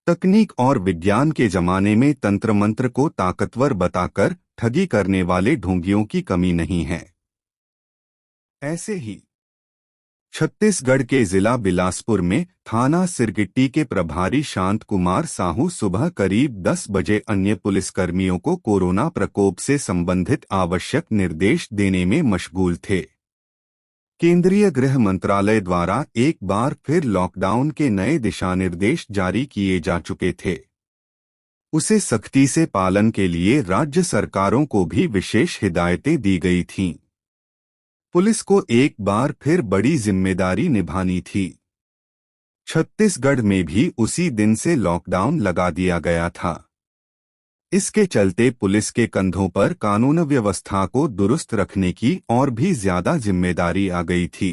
तकनीक और विज्ञान के जमाने में तंत्र मंत्र को ताकतवर बताकर ठगी करने वाले ढोंगियों की कमी नहीं है। ऐसे ही छत्तीसगढ़ के जिला बिलासपुर में थाना सिरगिट्टी के प्रभारी शांत कुमार साहू सुबह करीब 10 बजे अन्य पुलिसकर्मियों को कोरोना प्रकोप से संबंधित आवश्यक निर्देश देने में मशगूल थे। केंद्रीय गृह मंत्रालय द्वारा एक बार फिर लॉकडाउन के नए दिशा निर्देश जारी किए जा चुके थे। उसे सख्ती से पालन के लिए राज्य सरकारों को भी विशेष हिदायतें दी गई थीं। पुलिस को एक बार फिर बड़ी जिम्मेदारी निभानी थी। छत्तीसगढ़ में भी उसी दिन से लॉकडाउन लगा दिया गया था। इसके चलते पुलिस के कंधों पर कानून व्यवस्था को दुरुस्त रखने की और भी ज्यादा जिम्मेदारी आ गई थी।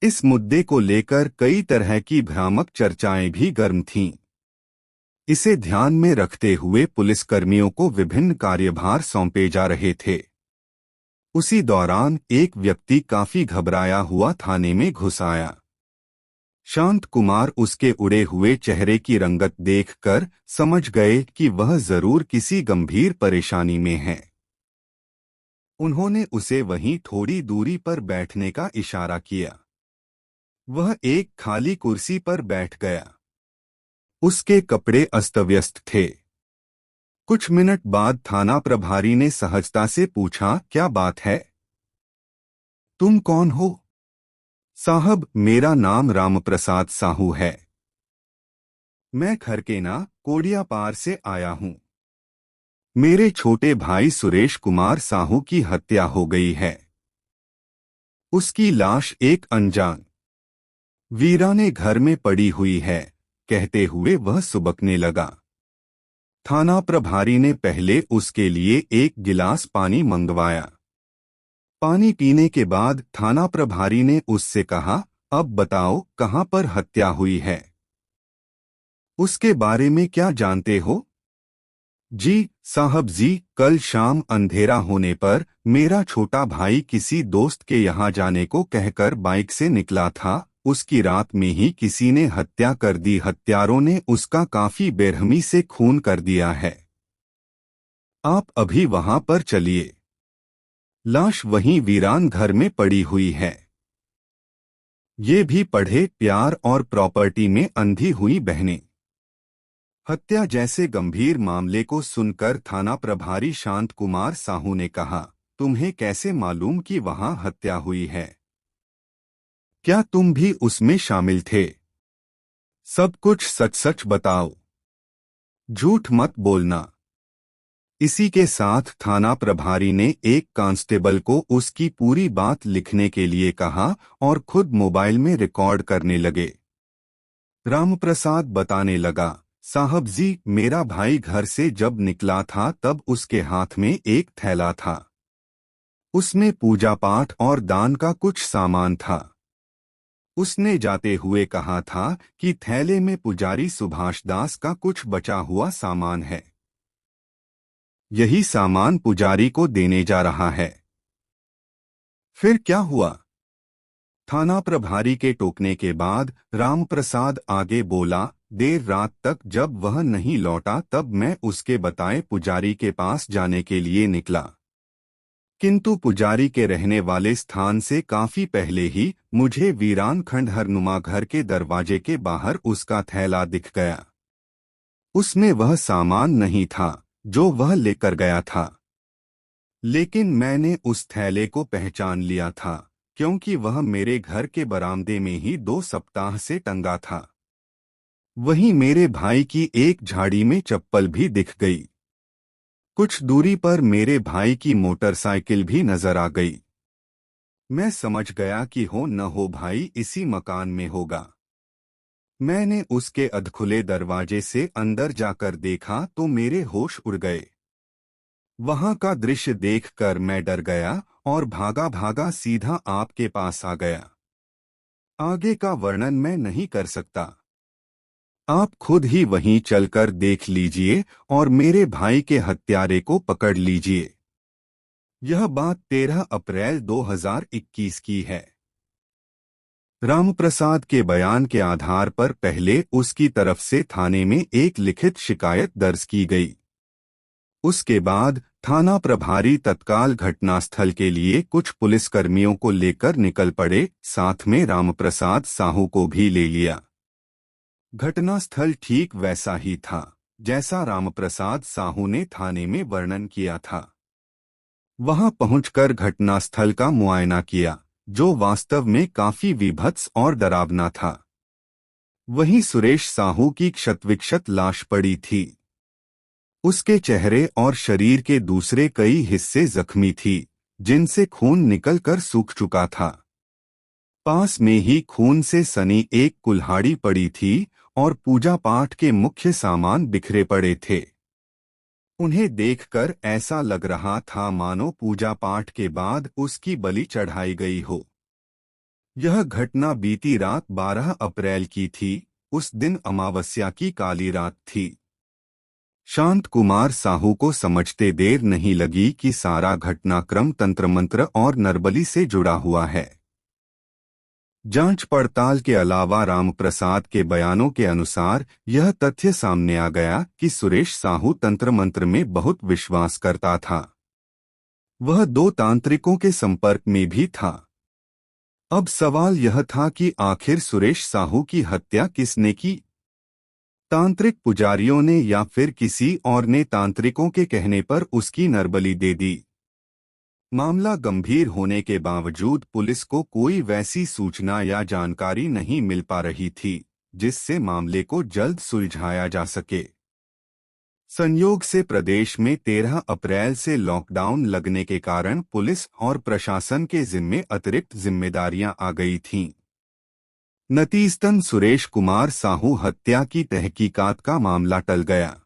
इस मुद्दे को लेकर कई तरह की भ्रामक चर्चाएं भी गर्म थीं। इसे ध्यान में रखते हुए पुलिसकर्मियों को विभिन्न कार्यभार सौंपे जा रहे थे। उसी दौरान एक व्यक्ति काफी घबराया हुआ थाने में घुस आया। शांत कुमार उसके उड़े हुए चेहरे की रंगत देखकर समझ गए कि वह जरूर किसी गंभीर परेशानी में है। उन्होंने उसे वहीं थोड़ी दूरी पर बैठने का इशारा किया। वह एक खाली कुर्सी पर बैठ गया। उसके कपड़े अस्तव्यस्त थे। कुछ मिनट बाद थाना प्रभारी ने सहजता से पूछा, क्या बात है? तुम कौन हो? साहब, मेरा नाम रामप्रसाद साहू है। मैं खरकेना कोडियापार से आया हूं। मेरे छोटे भाई सुरेश कुमार साहू की हत्या हो गई है। उसकी लाश एक अनजान वीराने घर में पड़ी हुई है, कहते हुए वह सुबकने लगा। थाना प्रभारी ने पहले उसके लिए एक गिलास पानी मंगवाया। पानी पीने के बाद थाना प्रभारी ने उससे कहा, अब बताओ कहां पर हत्या हुई है? उसके बारे में क्या जानते हो? जी साहब जी, कल शाम अंधेरा होने पर मेरा छोटा भाई किसी दोस्त के यहाँ जाने को कहकर बाइक से निकला था। उसकी रात में ही किसी ने हत्या कर दी। हत्यारों ने उसका काफी बेरहमी से खून कर दिया है। आप अभी वहां पर चलिए। लाश वहीं वीरान घर में पड़ी हुई है। ये भी पढ़े, प्यार और प्रॉपर्टी में अंधी हुई बहनें। हत्या जैसे गंभीर मामले को सुनकर थाना प्रभारी शांत कुमार साहू ने कहा, तुम्हें कैसे मालूम कि वहां हत्या हुई है? क्या तुम भी उसमें शामिल थे? सब कुछ सच सच बताओ, झूठ मत बोलना। इसी के साथ थाना प्रभारी ने एक कांस्टेबल को उसकी पूरी बात लिखने के लिए कहा और खुद मोबाइल में रिकॉर्ड करने लगे। रामप्रसाद बताने लगा, साहब जी, मेरा भाई घर से जब निकला था तब उसके हाथ में एक थैला था। उसमें पूजा पाठ और दान का कुछ सामान था। उसने जाते हुए कहा था कि थैले में पुजारी सुभाष दास का कुछ बचा हुआ सामान है। यही सामान पुजारी को देने जा रहा है। फिर क्या हुआ? थाना प्रभारी के टोकने के बाद रामप्रसाद आगे बोला, देर रात तक जब वह नहीं लौटा तब मैं उसके बताए पुजारी के पास जाने के लिए निकला, किंतु पुजारी के रहने वाले स्थान से काफी पहले ही मुझे वीरान खंडहरनुमा घर के दरवाजे के बाहर उसका थैला दिख गया। उसमें वह सामान नहीं था जो वह लेकर गया था, लेकिन मैंने उस थैले को पहचान लिया था क्योंकि वह मेरे घर के बरामदे में ही 2 सप्ताह से टंगा था। वहीं मेरे भाई की एक झाड़ी में चप्पल भी दिख गई। कुछ दूरी पर मेरे भाई की मोटरसाइकिल भी नजर आ गई। मैं समझ गया कि हो न हो भाई इसी मकान में होगा। मैंने उसके अधखुले दरवाजे से अंदर जाकर देखा तो मेरे होश उड़ गए। वहां का दृश्य देखकर मैं डर गया और भागा भागा सीधा आपके पास आ गया। आगे का वर्णन मैं नहीं कर सकता। आप खुद ही वहीं चलकर देख लीजिए और मेरे भाई के हत्यारे को पकड़ लीजिए। यह बात 13 अप्रैल 2021 की है। रामप्रसाद के बयान के आधार पर पहले उसकी तरफ से थाने में एक लिखित शिकायत दर्ज की गई। उसके बाद थाना प्रभारी तत्काल घटनास्थल के लिए कुछ पुलिसकर्मियों को लेकर निकल पड़े, साथ में रामप्रसाद साहू को भी ले लिया। घटनास्थल ठीक वैसा ही था जैसा रामप्रसाद साहू ने थाने में वर्णन किया था। वहां पहुंचकर घटनास्थल का मुआयना किया, जो वास्तव में काफी विभत्स और डरावना था। वहीं सुरेश साहू की क्षतविक्षत लाश पड़ी थी। उसके चेहरे और शरीर के दूसरे कई हिस्से जख्मी थी, जिनसे खून निकलकर सूख चुका था। पास में ही खून से सनी एक कुल्हाड़ी पड़ी थी और पूजा पाठ के मुख्य सामान बिखरे पड़े थे। उन्हें देखकर ऐसा लग रहा था मानो पूजा पाठ के बाद उसकी बलि चढ़ाई गई हो। यह घटना बीती रात 12 अप्रैल की थी। उस दिन अमावस्या की काली रात थी। शांत कुमार साहू को समझते देर नहीं लगी कि सारा घटनाक्रम तंत्र मंत्र और नरबली से जुड़ा हुआ है। जांच पड़ताल के अलावा रामप्रसाद के बयानों के अनुसार यह तथ्य सामने आ गया कि सुरेश साहू तंत्र मंत्र में बहुत विश्वास करता था। वह 2 तांत्रिकों के संपर्क में भी था। अब सवाल यह था कि आखिर सुरेश साहू की हत्या किसने की? तांत्रिक पुजारियों ने या फिर किसी और ने तांत्रिकों के कहने पर उसकी नरबली दे दी? मामला गंभीर होने के बावजूद पुलिस को कोई वैसी सूचना या जानकारी नहीं मिल पा रही थी जिससे मामले को जल्द सुलझाया जा सके। संयोग से प्रदेश में 13 अप्रैल से लॉकडाउन लगने के कारण पुलिस और प्रशासन के जिम्मे अतिरिक्त जिम्मेदारियां आ गई थीं। नतीजतन सुरेश कुमार साहू हत्या की तहकीकात का मामला टल गया।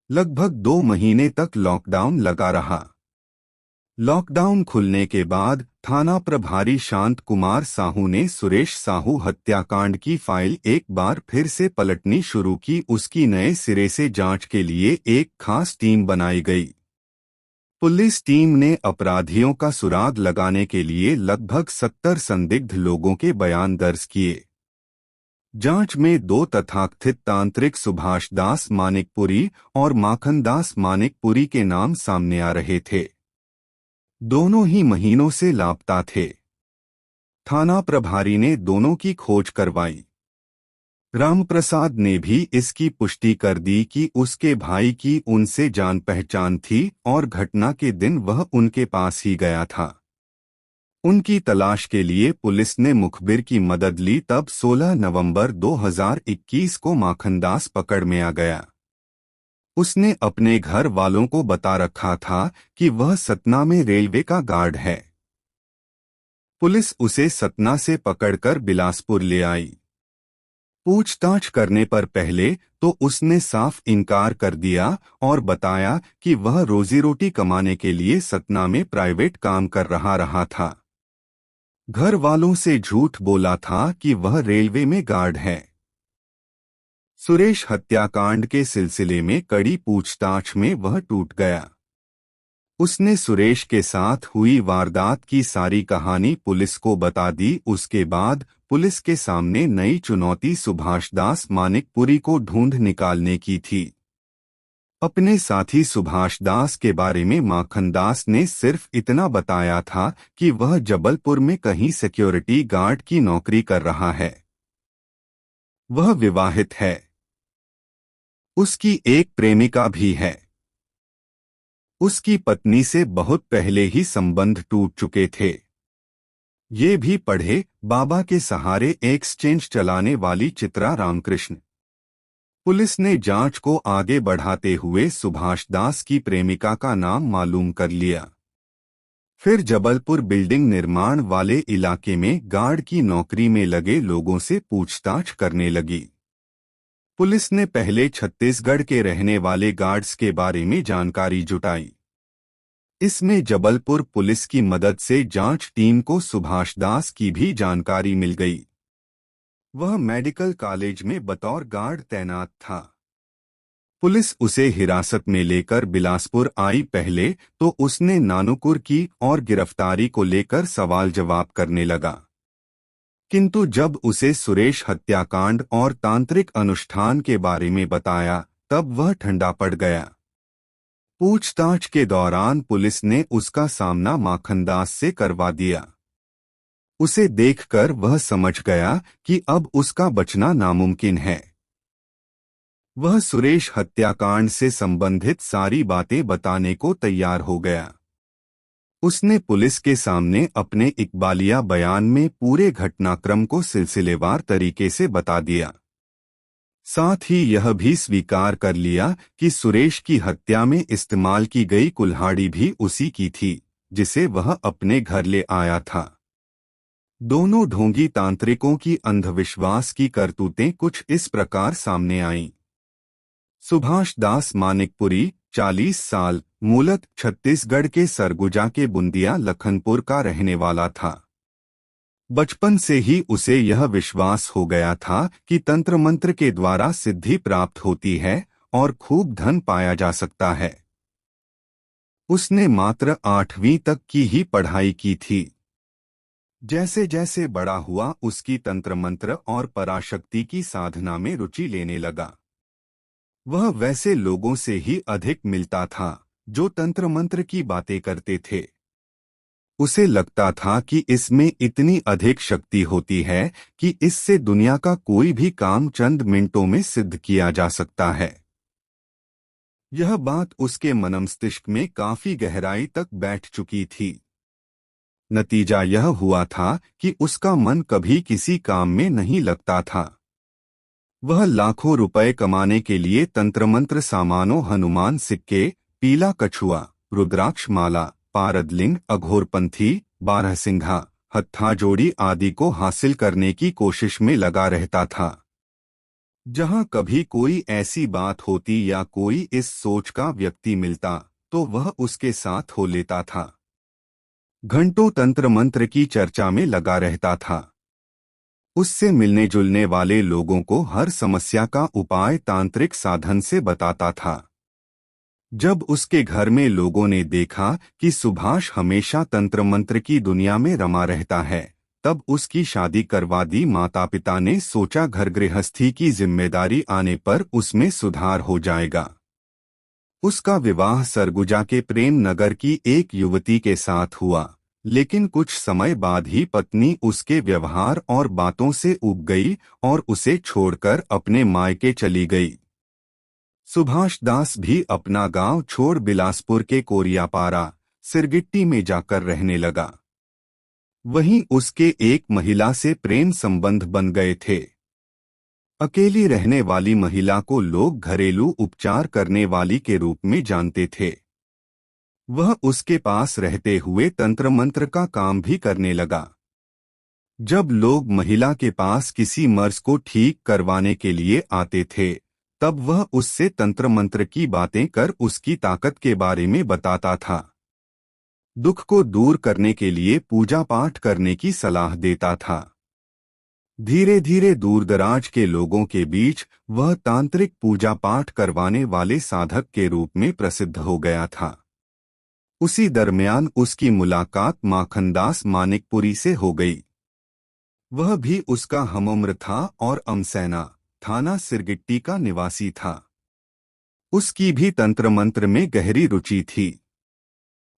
लगभग 2 महीने तक लॉकडाउन लगा रहा। लॉकडाउन खुलने के बाद थाना प्रभारी शांत कुमार साहू ने सुरेश साहू हत्याकांड की फाइल एक बार फिर से पलटनी शुरू की। उसकी नए सिरे से जांच के लिए एक खास टीम बनाई गई। पुलिस टीम ने अपराधियों का सुराग लगाने के लिए लगभग 70 संदिग्ध लोगों के बयान दर्ज किए। जांच में 2 तथाकथित तांत्रिक सुभाष दास मानिकपुरी और माखन दास मानिकपुरी के नाम सामने आ रहे थे। दोनों ही महीनों से लापता थे। थाना प्रभारी ने दोनों की खोज करवाई। रामप्रसाद ने भी इसकी पुष्टि कर दी कि उसके भाई की उनसे जान पहचान थी और घटना के दिन वह उनके पास ही गया था। उनकी तलाश के लिए पुलिस ने मुखबिर की मदद ली। तब 16 नवंबर 2021 को माखनदास पकड़ में आ गया। उसने अपने घर वालों को बता रखा था कि वह सतना में रेलवे का गार्ड है। पुलिस उसे सतना से पकड़कर बिलासपुर ले आई। पूछताछ करने पर पहले तो उसने साफ इनकार कर दिया और बताया कि वह रोजी रोटी कमाने के लिए सतना में प्राइवेट काम कर रहा था। घर वालों से झूठ बोला था कि वह रेलवे में गार्ड है। सुरेश हत्याकांड के सिलसिले में कड़ी पूछताछ में वह टूट गया। उसने सुरेश के साथ हुई वारदात की सारी कहानी पुलिस को बता दी। उसके बाद पुलिस के सामने नई चुनौती सुभाष दास मानिकपुरी को ढूंढ निकालने की थी। अपने साथी सुभाष दास के बारे में माखन दास ने सिर्फ इतना बताया था कि वह जबलपुर में कहीं सिक्योरिटी गार्ड की नौकरी कर रहा है। वह विवाहित है। उसकी एक प्रेमिका भी है। उसकी पत्नी से बहुत पहले ही संबंध टूट चुके थे। ये भी पढ़े बाबा के सहारे एक्सचेंज चलाने वाली चित्रा रामकृष्ण। पुलिस ने जांच को आगे बढ़ाते हुए सुभाष दास की प्रेमिका का नाम मालूम कर लिया। फिर जबलपुर बिल्डिंग निर्माण वाले इलाके में गार्ड की नौकरी में लगे लोगों से पूछताछ करने लगी। पुलिस ने पहले छत्तीसगढ़ के रहने वाले गार्ड्स के बारे में जानकारी जुटाई। इसमें जबलपुर पुलिस की मदद से जांच टीम को सुभाष दास की भी जानकारी मिल गई। वह मेडिकल कॉलेज में बतौर गार्ड तैनात था। पुलिस उसे हिरासत में लेकर बिलासपुर आई। पहले तो उसने नानुकुर की और गिरफ्तारी को लेकर सवाल जवाब करने लगा। किंतु जब उसे सुरेश हत्याकांड और तांत्रिक अनुष्ठान के बारे में बताया तब वह ठंडा पड़ गया। पूछताछ के दौरान पुलिस ने उसका सामना माखनदास से करवा दिया। उसे देखकर वह समझ गया कि अब उसका बचना नामुमकिन है। वह सुरेश हत्याकांड से संबंधित सारी बातें बताने को तैयार हो गया। उसने पुलिस के सामने अपने इकबालिया बयान में पूरे घटनाक्रम को सिलसिलेवार तरीके से बता दिया। साथ ही यह भी स्वीकार कर लिया कि सुरेश की हत्या में इस्तेमाल की गई कुल्हाड़ी भी उसी की थी, जिसे वह अपने घर ले आया था। दोनों ढोंगी तांत्रिकों की अंधविश्वास की करतूतें कुछ इस प्रकार सामने आईं। सुभाष दास मानिकपुरी, 40 साल, मूलत छत्तीसगढ़ के सरगुजा के बुंदिया लखनपुर का रहने वाला था। बचपन से ही उसे यह विश्वास हो गया था कि तंत्र मंत्र के द्वारा सिद्धि प्राप्त होती है और खूब धन पाया जा सकता है। उसने मात्र 8वीं तक की ही पढ़ाई की थी। जैसे जैसे बड़ा हुआ उसकी तंत्र मंत्र और पराशक्ति की साधना में रुचि लेने लगा। वह वैसे लोगों से ही अधिक मिलता था जो तंत्र मंत्र की बातें करते थे। उसे लगता था कि इसमें इतनी अधिक शक्ति होती है कि इससे दुनिया का कोई भी काम चंद मिनटों में सिद्ध किया जा सकता है। यह बात उसके मनमस्तिष्क में काफी गहराई तक बैठ चुकी थी। नतीजा यह हुआ था कि उसका मन कभी किसी काम में नहीं लगता था। वह लाखों रुपए कमाने के लिए तंत्रमंत्र सामानों, हनुमान सिक्के, पीला कछुआ, रुद्राक्ष माला, पारदलिंग, अघोरपंथी, बारहसिंघा, हत्थाजोड़ी आदि को हासिल करने की कोशिश में लगा रहता था। जहां कभी कोई ऐसी बात होती या कोई इस सोच का व्यक्ति मिलता तो वह उसके साथ हो लेता था। घंटों तंत्र मंत्र की चर्चा में लगा रहता था। उससे मिलने जुलने वाले लोगों को हर समस्या का उपाय तांत्रिक साधन से बताता था। जब उसके घर में लोगों ने देखा कि सुभाष हमेशा तंत्र मंत्र की दुनिया में रमा रहता है, तब उसकी शादी करवा दी। माता पिता ने सोचा घर गृहस्थी की जिम्मेदारी आने पर उसमें सुधार हो जाएगा। उसका विवाह सरगुजा के प्रेम नगर की एक युवती के साथ हुआ, लेकिन कुछ समय बाद ही पत्नी उसके व्यवहार और बातों से ऊब गई और उसे छोड़कर अपने मायके चली गई। सुभाष दास भी अपना गांव छोड़ बिलासपुर के कोरियापारा, सिरगिट्टी में जाकर रहने लगा। वहीं उसके एक महिला से प्रेम संबंध बन गए थे। अकेली रहने वाली महिला को लोग घरेलू उपचार करने वाली के रूप में जानते थे। वह उसके पास रहते हुए तंत्र मंत्र का काम भी करने लगा। जब लोग महिला के पास किसी मर्ज को ठीक करवाने के लिए आते थे, तब वह उससे तंत्र मंत्र की बातें कर उसकी ताकत के बारे में बताता था। दुख को दूर करने के लिए पूजा पाठ करने की सलाह देता था। धीरे धीरे दूरदराज के लोगों के बीच वह तांत्रिक पूजा पाठ करवाने वाले साधक के रूप में प्रसिद्ध हो गया था। उसी दरमियान उसकी मुलाकात माखनदास मानिकपुरी से हो गई। वह भी उसका हमउम्र था और अमसैना, थाना सिरगिट्टी का निवासी था। उसकी भी तंत्र मंत्र में गहरी रुचि थी।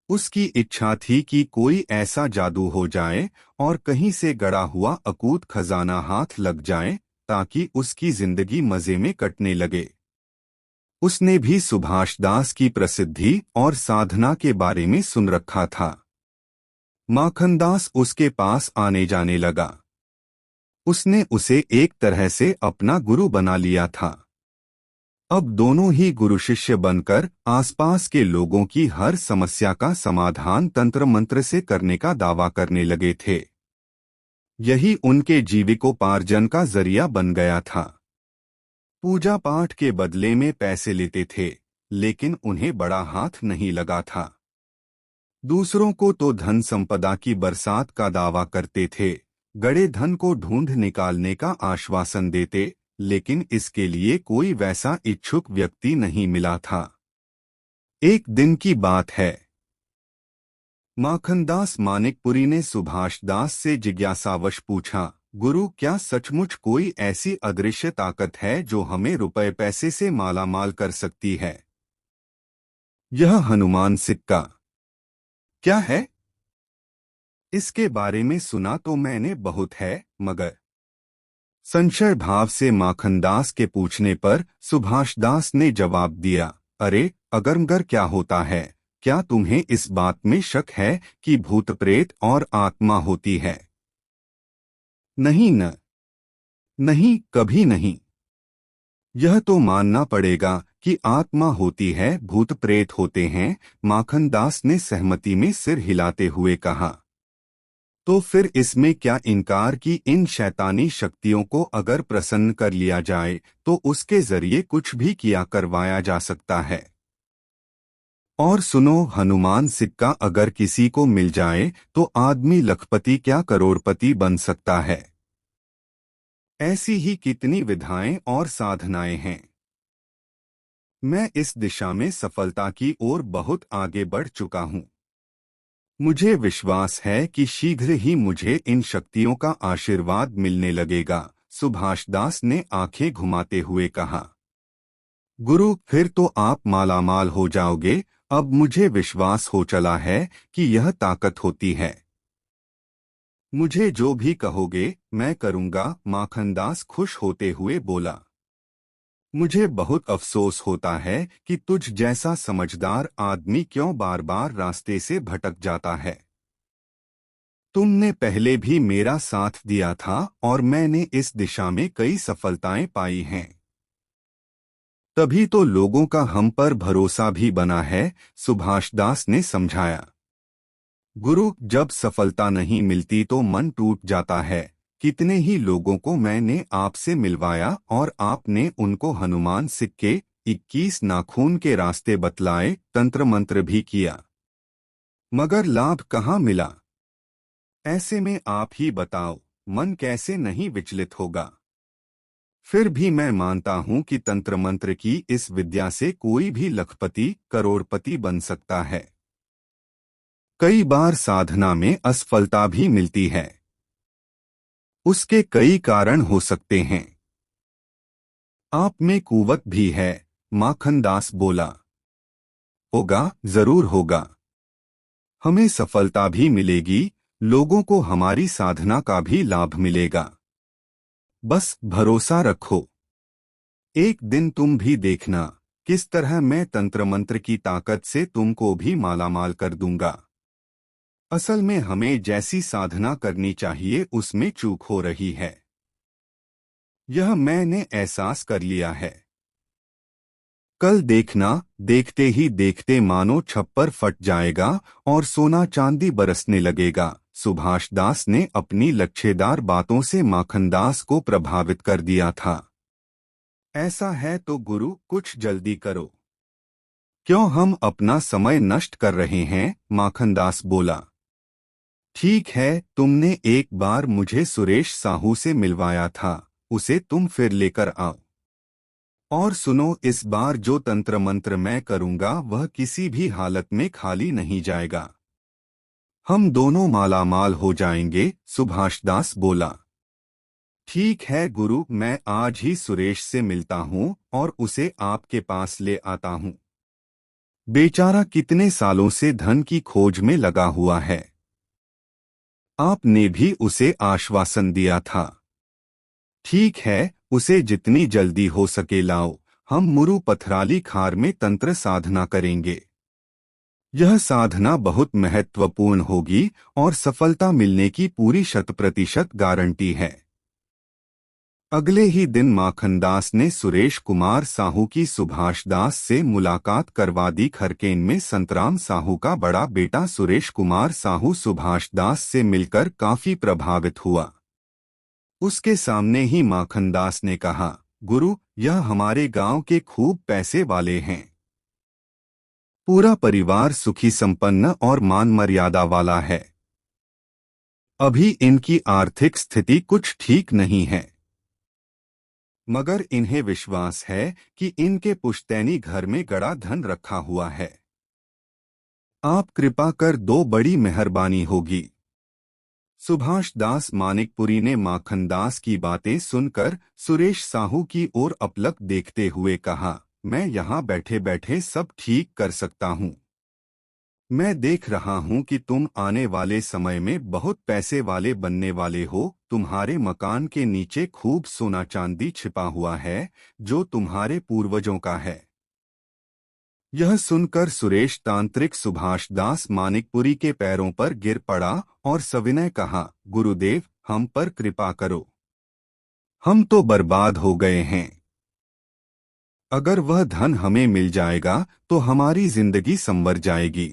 उसकी इच्छा थी कि कोई ऐसा जादू हो जाए और कहीं से गड़ा हुआ अकूत खजाना हाथ लग जाए ताकि उसकी जिंदगी मजे में कटने लगे। उसने भी सुभाष दास की प्रसिद्धि और साधना के बारे में सुन रखा था। माखनदास उसके पास आने जाने लगा। उसने उसे एक तरह से अपना गुरु बना लिया था। अब दोनों ही गुरु शिष्य बनकर आसपास के लोगों की हर समस्या का समाधान तंत्र मंत्र से करने का दावा करने लगे थे। यही उनके जीविकोपार्जन का जरिया बन गया था। पूजा पाठ के बदले में पैसे लेते थे, लेकिन उन्हें बड़ा हाथ नहीं लगा था। दूसरों को तो धन संपदा की बरसात का दावा करते थे, गड़े धन को ढूंढ निकालने का आश्वासन देते, लेकिन इसके लिए कोई वैसा इच्छुक व्यक्ति नहीं मिला था। एक दिन की बात है। माखनदास मानिकपुरी ने सुभाष दास से जिज्ञासावश पूछा, गुरु, क्या सचमुच कोई ऐसी अदृश्य ताकत है जो हमें रुपए पैसे से मालामाल कर सकती है? यह हनुमान सिक्का क्या है? इसके बारे में सुना तो मैंने बहुत है, मगर संशय भाव से माखनदास के पूछने पर सुभाषदास ने जवाब दिया, अरे अगरमगर क्या होता है? क्या तुम्हें इस बात में शक है कि भूत प्रेत और आत्मा होती है? नहीं न, नहीं, कभी नहीं। यह तो मानना पड़ेगा कि आत्मा होती है, भूत प्रेत होते हैं। माखनदास ने सहमति में सिर हिलाते हुए कहा। तो फिर इसमें क्या इनकार कि इन शैतानी शक्तियों को अगर प्रसन्न कर लिया जाए तो उसके जरिए कुछ भी किया करवाया जा सकता है। और सुनो, हनुमान सिक्का अगर किसी को मिल जाए तो आदमी लखपति क्या करोड़पति बन सकता है। ऐसी ही कितनी विधाएं और साधनाएं हैं। मैं इस दिशा में सफलता की ओर बहुत आगे बढ़ चुका हूं। मुझे विश्वास है कि शीघ्र ही मुझे इन शक्तियों का आशीर्वाद मिलने लगेगा। सुभाषदास ने आंखें घुमाते हुए कहा। गुरु, फिर तो आप मालामाल हो जाओगे। अब मुझे विश्वास हो चला है कि यह ताकत होती है। मुझे जो भी कहोगे मैं करूंगा, माखनदास खुश होते हुए बोला। मुझे बहुत अफसोस होता है कि तुझ जैसा समझदार आदमी क्यों बार बार रास्ते से भटक जाता है। तुमने पहले भी मेरा साथ दिया था और मैंने इस दिशा में कई सफलताएं पाई हैं। तभी तो लोगों का हम पर भरोसा भी बना है, सुभाषदास ने समझाया। गुरु, जब सफलता नहीं मिलती तो मन टूट जाता है। कितने ही लोगों को मैंने आपसे मिलवाया और आपने उनको हनुमान सिक्के, 21 नाखून के रास्ते बतलाए, तंत्र मंत्र भी किया, मगर लाभ कहाँ मिला। ऐसे में आप ही बताओ, मन कैसे नहीं विचलित होगा। फिर भी मैं मानता हूं कि तंत्र मंत्र की इस विद्या से कोई भी लखपति करोड़पति बन सकता है। कई बार साधना में असफलता भी मिलती है। उसके कई कारण हो सकते हैं। आप में कुवत भी है, माखनदास बोला। होगा, जरूर होगा। हमें सफलता भी मिलेगी, लोगों को हमारी साधना का भी लाभ मिलेगा। बस भरोसा रखो। एक दिन तुम भी देखना किस तरह मैं तंत्र मंत्र की ताकत से तुमको भी मालामाल कर दूंगा। असल में हमें जैसी साधना करनी चाहिए उसमें चूक हो रही है। यह मैंने एहसास कर लिया है। कल देखना, देखते ही देखते मानो छप्पर फट जाएगा और सोना चांदी बरसने लगेगा। सुभाषदास ने अपनी लच्छेदार बातों से माखनदास को प्रभावित कर दिया था। ऐसा है तो गुरु, कुछ जल्दी करो। क्यों हम अपना समय नष्ट कर रहे हैं? माखनदास बोला। ठीक है, तुमने एक बार मुझे सुरेश साहू से मिलवाया था, उसे तुम फिर लेकर आओ। और सुनो, इस बार जो तंत्र मंत्र मैं करूंगा वह किसी भी हालत में खाली नहीं जाएगा। हम दोनों मालामाल हो जाएंगे, सुभाषदास बोला। ठीक है गुरु, मैं आज ही सुरेश से मिलता हूं और उसे आपके पास ले आता हूं। बेचारा कितने सालों से धन की खोज में लगा हुआ है। आपने भी उसे आश्वासन दिया था। ठीक है, उसे जितनी जल्दी हो सके लाओ। हम मुरु पथराली खार में तंत्र साधना करेंगे। यह साधना बहुत महत्वपूर्ण होगी और सफलता मिलने की पूरी 100% गारंटी है। अगले ही दिन माखनदास ने सुरेश कुमार साहू की सुभाषदास से मुलाकात करवा दी। खरकेन में संतराम साहू का बड़ा बेटा सुरेश कुमार साहू सुभाषदास से मिलकर काफी प्रभावित हुआ। उसके सामने ही माखनदास ने कहा, गुरु, यह हमारे गांव के खूब पैसे वाले हैं। पूरा परिवार सुखी संपन्न और मान मर्यादा वाला है। अभी इनकी आर्थिक स्थिति कुछ ठीक नहीं है, मगर इन्हें विश्वास है कि इनके पुश्तैनी घर में गड़ा धन रखा हुआ है। आप कृपा कर दो, बड़ी मेहरबानी होगी। सुभाष दास मानिकपुरी ने माखन दास की बातें सुनकर सुरेश साहू की ओर अपलक देखते हुए कहा, मैं यहाँ बैठे बैठे सब ठीक कर सकता हूँ। मैं देख रहा हूँ कि तुम आने वाले समय में बहुत पैसे वाले बनने वाले हो। तुम्हारे मकान के नीचे खूब सोना चांदी छिपा हुआ है, जो तुम्हारे पूर्वजों का है। यह सुनकर सुरेश तांत्रिक सुभाष दास मानिकपुरी के पैरों पर गिर पड़ा और सविनय कहा, गुरुदेव, हम पर कृपा करो। हम तो बर्बाद हो गए हैं। अगर वह धन हमें मिल जाएगा तो हमारी जिंदगी संवर जाएगी।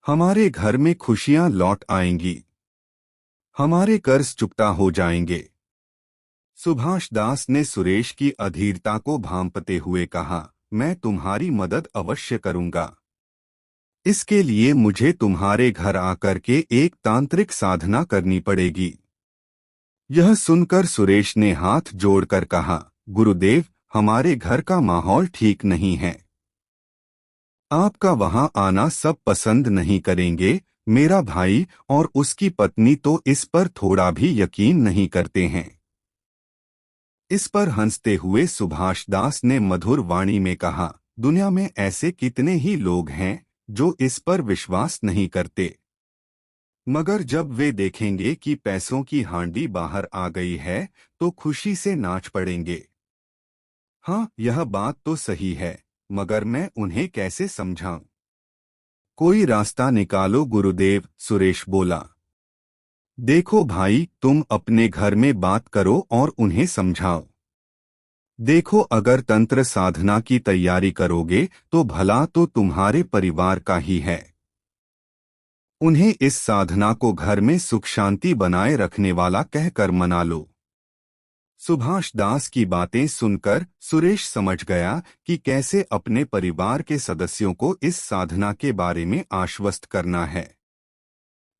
हमारे घर में खुशियां लौट आएंगी। हमारे कर्ज चुकता हो जाएंगे। सुभाष दास ने सुरेश की अधीरता को भांपते हुए कहा, मैं तुम्हारी मदद अवश्य करूंगा। इसके लिए मुझे तुम्हारे घर आकर के एक तांत्रिक साधना करनी पड़ेगी। यह सुनकर सुरेश ने हाथ जोड़कर कहा, गुरुदेव, हमारे घर का माहौल ठीक नहीं है। आपका वहां आना सब पसंद नहीं करेंगे। मेरा भाई और उसकी पत्नी तो इस पर थोड़ा भी यकीन नहीं करते हैं। इस पर हंसते हुए सुभाष दास ने मधुर वाणी में कहा, दुनिया में ऐसे कितने ही लोग हैं जो इस पर विश्वास नहीं करते, मगर जब वे देखेंगे कि पैसों की हांडी बाहर आ गई है तो खुशी से नाच पड़ेंगे। हाँ, यह बात तो सही है, मगर मैं उन्हें कैसे समझाऊं? कोई रास्ता निकालो गुरुदेव, सुरेश बोला। देखो भाई, तुम अपने घर में बात करो और उन्हें समझाओ। देखो, अगर तंत्र साधना की तैयारी करोगे तो भला तो तुम्हारे परिवार का ही है। उन्हें इस साधना को घर में सुख शांति बनाए रखने वाला कहकर मना लो। सुभाष दास की बातें सुनकर सुरेश समझ गया कि कैसे अपने परिवार के सदस्यों को इस साधना के बारे में आश्वस्त करना है।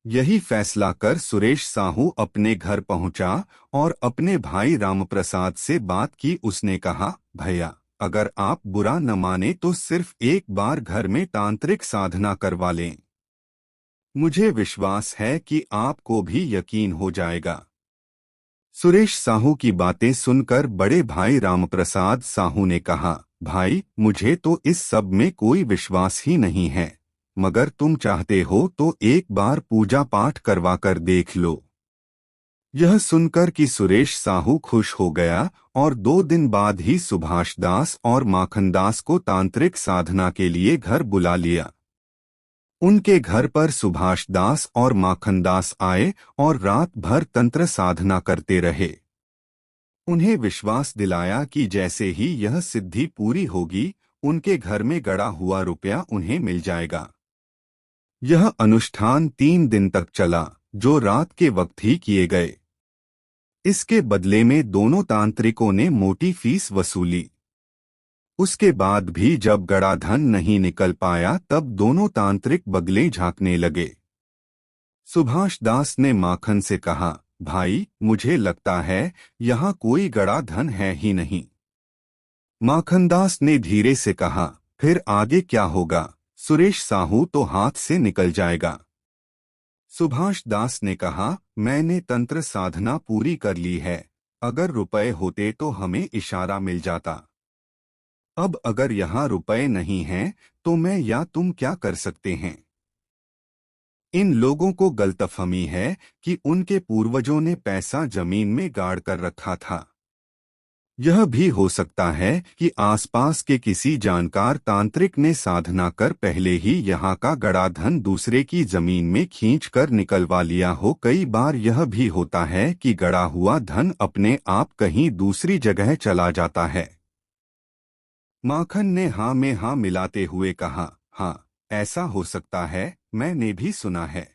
यही फैसला कर सुरेश साहू अपने घर पहुंचा और अपने भाई रामप्रसाद से बात की। उसने कहा, भैया, अगर आप बुरा न माने तो सिर्फ एक बार घर में तांत्रिक साधना करवा लें। मुझे विश्वास है कि आपको भी यकीन हो जाएगा। सुरेश साहू की बातें सुनकर बड़े भाई रामप्रसाद साहू ने कहा, भाई, मुझे तो इस सब में कोई विश्वास ही नहीं है, मगर तुम चाहते हो तो एक बार पूजा पाठ करवा कर देख लो। यह सुनकर कि सुरेश साहू खुश हो गया और 2 दिन बाद ही सुभाष दास और माखन दास को तांत्रिक साधना के लिए घर बुला लिया। उनके घर पर सुभाष दास और माखन दास आए और रात भर तंत्र साधना करते रहे। उन्हें विश्वास दिलाया कि जैसे ही यह सिद्धि पूरी होगी, उनके घर में गड़ा हुआ रुपया उन्हें मिल जाएगा। यह अनुष्ठान 3 दिन तक चला, जो रात के वक्त ही किए गए। इसके बदले में दोनों तांत्रिकों ने मोटी फीस वसूली। उसके बाद भी जब गड़ा धन नहीं निकल पाया, तब दोनों तांत्रिक बगले झांकने लगे। सुभाष दास ने माखन से कहा, भाई, मुझे लगता है यहाँ कोई गड़ा धन है ही नहीं। माखन दास ने धीरे से कहा, फिर आगे क्या होगा? सुरेश साहू तो हाथ से निकल जाएगा। सुभाष दास ने कहा, मैंने तंत्र साधना पूरी कर ली है। अगर रुपए होते तो हमें इशारा मिल जाता। अब अगर यहाँ रुपए नहीं हैं, तो मैं या तुम क्या कर सकते हैं? इन लोगों को गलतफहमी है कि उनके पूर्वजों ने पैसा जमीन में गाड़ कर रखा था। यह भी हो सकता है कि आसपास के किसी जानकार तांत्रिक ने साधना कर पहले ही यहाँ का गड़ा धन दूसरे की जमीन में खींचकर निकलवा लिया हो। कई बार यह भी होता है कि गड़ा हुआ धन अपने आप कहीं दूसरी जगह चला जाता है। माखन ने हाँ में हाँ मिलाते हुए कहा, हाँ, ऐसा हो सकता है, मैंने भी सुना है।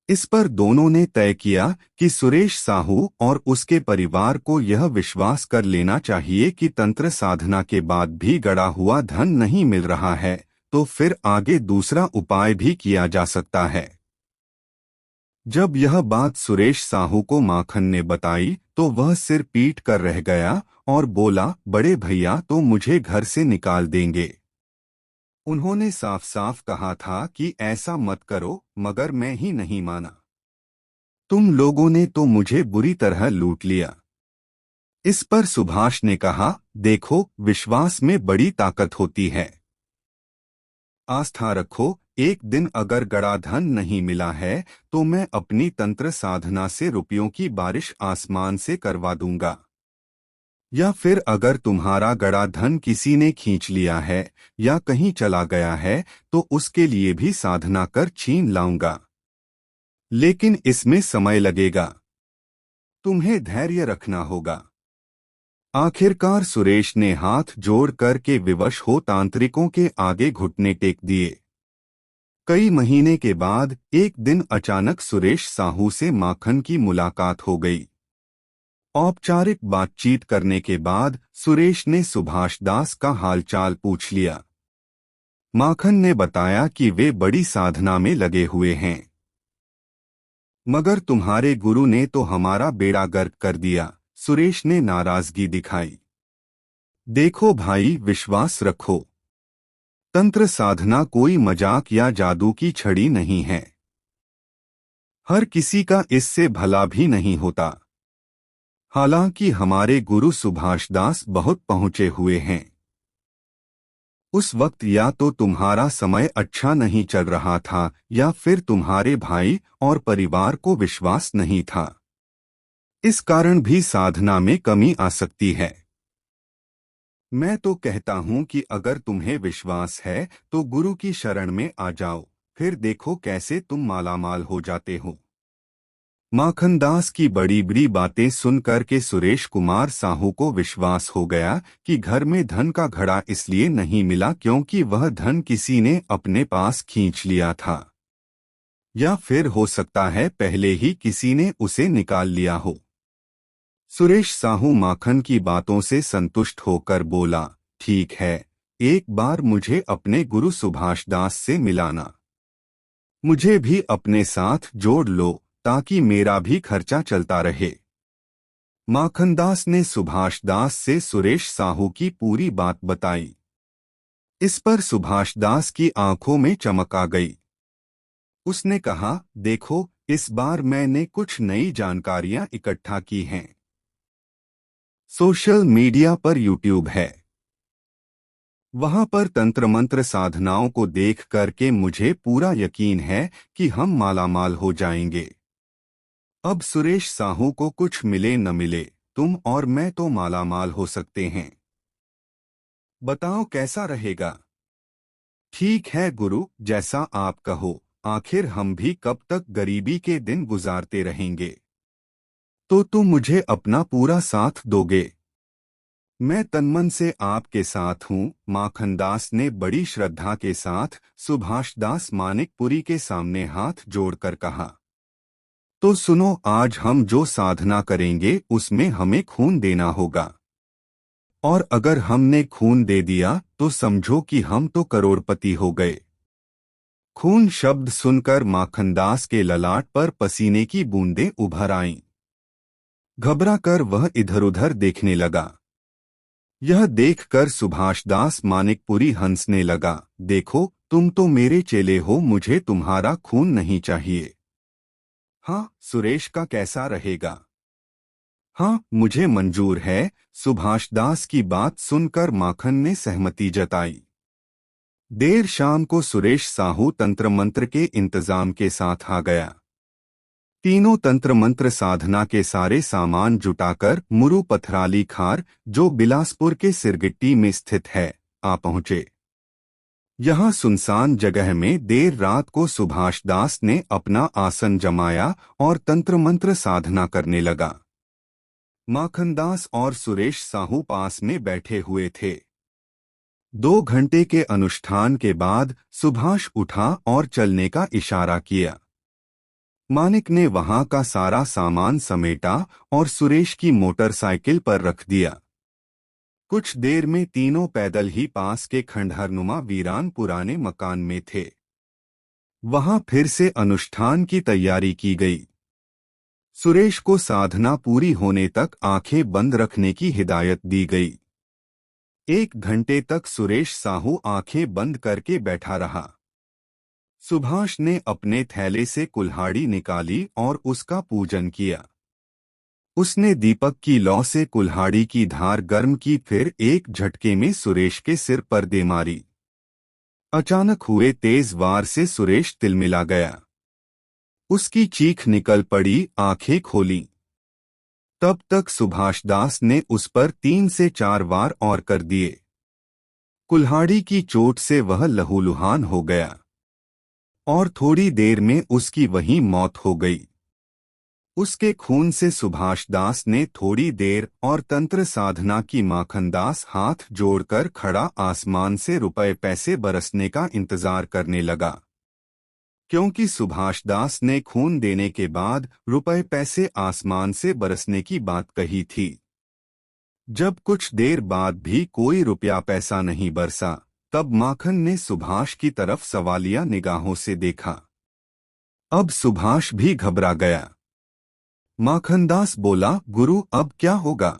इस पर दोनों ने तय किया कि सुरेश साहू और उसके परिवार को यह विश्वास कर लेना चाहिए कि तंत्र साधना के बाद भी गड़ा हुआ धन नहीं मिल रहा है, तो फिर आगे दूसरा उपाय भी किया जा सकता है। जब यह बात सुरेश साहू को माखन ने बताई तो वह सिर पीट कर रह गया और बोला, बड़े भैया तो मुझे घर से निकाल देंगे। उन्होंने साफ साफ कहा था कि ऐसा मत करो, मगर मैं ही नहीं माना। तुम लोगों ने तो मुझे बुरी तरह लूट लिया। इस पर सुभाष ने कहा, देखो, विश्वास में बड़ी ताकत होती है। आस्था रखो, एक दिन अगर गड़ा धन नहीं मिला है तो मैं अपनी तंत्र साधना से रुपयों की बारिश आसमान से करवा दूंगा। या फिर अगर तुम्हारा गड़ा धन किसी ने खींच लिया है या कहीं चला गया है तो उसके लिए भी साधना कर छीन लाऊंगा। लेकिन इसमें समय लगेगा। तुम्हें धैर्य रखना होगा। आखिरकार सुरेश ने हाथ जोड़ कर के विवश हो तांत्रिकों के आगे घुटने टेक दिए। कई महीने के बाद एक दिन अचानक सुरेश साहू से माखन की मुलाकात हो गई। औपचारिक बातचीत करने के बाद सुरेश ने सुभाष दास का हालचाल पूछ लिया। माखन ने बताया कि वे बड़ी साधना में लगे हुए हैं, मगर तुम्हारे गुरु ने तो हमारा बेड़ा गर्क कर दिया। सुरेश ने नाराजगी दिखाई। देखो भाई, विश्वास रखो। तंत्र साधना कोई मजाक या जादू की छड़ी नहीं है। हर किसी का इससे भला भी नहीं होता। हालांकि हमारे गुरु सुभाष दास बहुत पहुंचे हुए हैं। उस वक्त या तो तुम्हारा समय अच्छा नहीं चल रहा था या फिर तुम्हारे भाई और परिवार को विश्वास नहीं था। इस कारण भी साधना में कमी आ सकती है। मैं तो कहता हूं कि अगर तुम्हें विश्वास है तो गुरु की शरण में आ जाओ, फिर देखो कैसे तुम मालामाल हो जाते हो। माखनदास की बड़ी बड़ी बातें सुनकर के सुरेश कुमार साहू को विश्वास हो गया कि घर में धन का घड़ा इसलिए नहीं मिला क्योंकि वह धन किसी ने अपने पास खींच लिया था, या फिर हो सकता है पहले ही किसी ने उसे निकाल लिया हो। सुरेश साहू माखन की बातों से संतुष्ट होकर बोला, ठीक है, एक बार मुझे अपने गुरु सुभाष दास से मिलाना। मुझे भी अपने साथ जोड़ लो ताकि मेरा भी खर्चा चलता रहे। माखनदास ने सुभाष दास से सुरेश साहू की पूरी बात बताई। इस पर सुभाष दास की आंखों में चमक आ गई। उसने कहा, देखो, इस बार मैंने कुछ नई जानकारियां इकट्ठा की हैं। सोशल मीडिया पर यूट्यूब है, वहां पर तंत्र मंत्र साधनाओं को देख करके मुझे पूरा यकीन है कि हम मालामाल हो जाएंगे। अब सुरेश साहू को कुछ मिले न मिले, तुम और मैं तो मालामाल हो सकते हैं। बताओ कैसा रहेगा? ठीक है गुरु, जैसा आप कहो। आखिर हम भी कब तक गरीबी के दिन गुजारते रहेंगे? तो तुम मुझे अपना पूरा साथ दोगे? मैं तनमन से आपके साथ हूँ। माखनदास ने बड़ी श्रद्धा के साथ सुभाष दास मानिकपुरी के सामने हाथ जोड़कर कहा। तो सुनो, आज हम जो साधना करेंगे उसमें हमें खून देना होगा, और अगर हमने खून दे दिया तो समझो कि हम तो करोड़पति हो गए। खून शब्द सुनकर माखनदास के ललाट पर पसीने की बूंदें उभर आईं। घबराकर वह इधर-उधर देखने लगा। यह देखकर सुभाष दास मानिकपुरी हंसने लगा। देखो, तुम तो मेरे चेले हो, मुझे तुम्हारा खून नहीं चाहिए। हाँ, सुरेश का कैसा रहेगा? हाँ, मुझे मंजूर है। सुभाष दास की बात सुनकर माखन ने सहमति जताई। देर शाम को सुरेश साहू तंत्र मंत्र के इंतजाम के साथ आ गया। तीनों तंत्र मंत्र साधना के सारे सामान जुटाकर मुरु पथराली खार, जो बिलासपुर के सिरगिट्टी में स्थित है, आ पहुंचे। यहाँ सुनसान जगह में देर रात को सुभाष दास ने अपना आसन जमाया और तंत्र मंत्र साधना करने लगा। माखनदास और सुरेश साहू पास में बैठे हुए थे। 2 घंटे के अनुष्ठान के बाद सुभाष उठा और चलने का इशारा किया। मानिक ने वहां का सारा सामान समेटा और सुरेश की मोटरसाइकिल पर रख दिया। कुछ देर में तीनों पैदल ही पास के खंडहरनुमा वीरान पुराने मकान में थे। वहां फिर से अनुष्ठान की तैयारी की गई। सुरेश को साधना पूरी होने तक आंखें बंद रखने की हिदायत दी गई। 1 घंटे तक सुरेश साहू आंखें बंद करके बैठा रहा। सुभाष ने अपने थैले से कुल्हाड़ी निकाली और उसका पूजन किया। उसने दीपक की लौ से कुल्हाड़ी की धार गर्म की, फिर एक झटके में सुरेश के सिर पर दे मारी। अचानक हुए तेज वार से सुरेश तिलमिला गया। उसकी चीख निकल पड़ी, आंखें खोली। तब तक सुभाष दास ने उस पर 3 से 4 वार और कर दिए। कुल्हाड़ी की चोट से वह लहूलुहान हो गया और थोड़ी देर में उसकी वहीं मौत हो गई। उसके खून से सुभाष दास ने थोड़ी देर और तंत्र साधना की। माखनदास हाथ जोड़कर खड़ा आसमान से रुपए पैसे बरसने का इंतजार करने लगा, क्योंकि सुभाष दास ने खून देने के बाद रुपए पैसे आसमान से बरसने की बात कही थी। जब कुछ देर बाद भी कोई रुपया पैसा नहीं बरसा, तब माखन ने सुभाष की तरफ सवालिया निगाहों से देखा। अब सुभाष भी घबरा गया। माखनदास बोला, गुरु अब क्या होगा?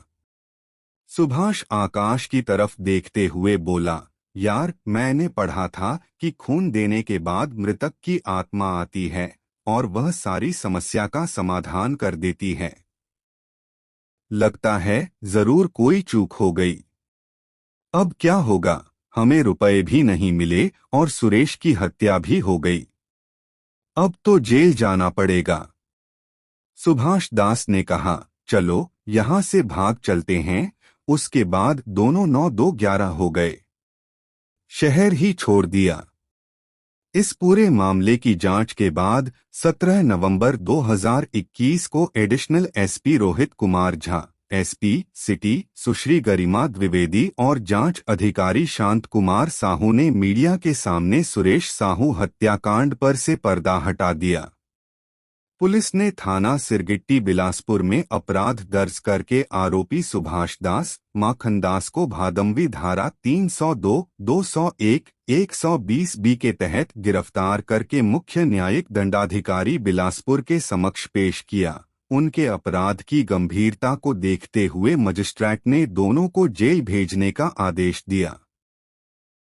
सुभाष आकाश की तरफ देखते हुए बोला, यार, मैंने पढ़ा था कि खून देने के बाद मृतक की आत्मा आती है और वह सारी समस्या का समाधान कर देती है। लगता है जरूर कोई चूक हो गई। अब क्या होगा? हमें रुपए भी नहीं मिले और सुरेश की हत्या भी हो गई। अब तो जेल जाना पड़ेगा। सुभाष दास ने कहा, चलो यहां से भाग चलते हैं। उसके बाद दोनों 9-2-11 हो गए। शहर ही छोड़ दिया। इस पूरे मामले की जांच के बाद 17 नवंबर 2021 को additional SP Rohit Kumar Jha, SP city Sushri Garima Dwivedi और जांच अधिकारी शांत कुमार साहू ने मीडिया के सामने सुरेश साहू हत्याकांड पर से पर्दा हटा दिया। पुलिस ने थाना सिरगिट्टी बिलासपुर में अपराध दर्ज करके आरोपी सुभाष दास, माखनदास को भादमवी धारा 302, 201, 120 बी के तहत गिरफ्तार करके मुख्य न्यायिक दंडाधिकारी बिलासपुर के समक्ष पेश किया। उनके अपराध की गंभीरता को देखते हुए मजिस्ट्रेट ने दोनों को जेल भेजने का आदेश दिया।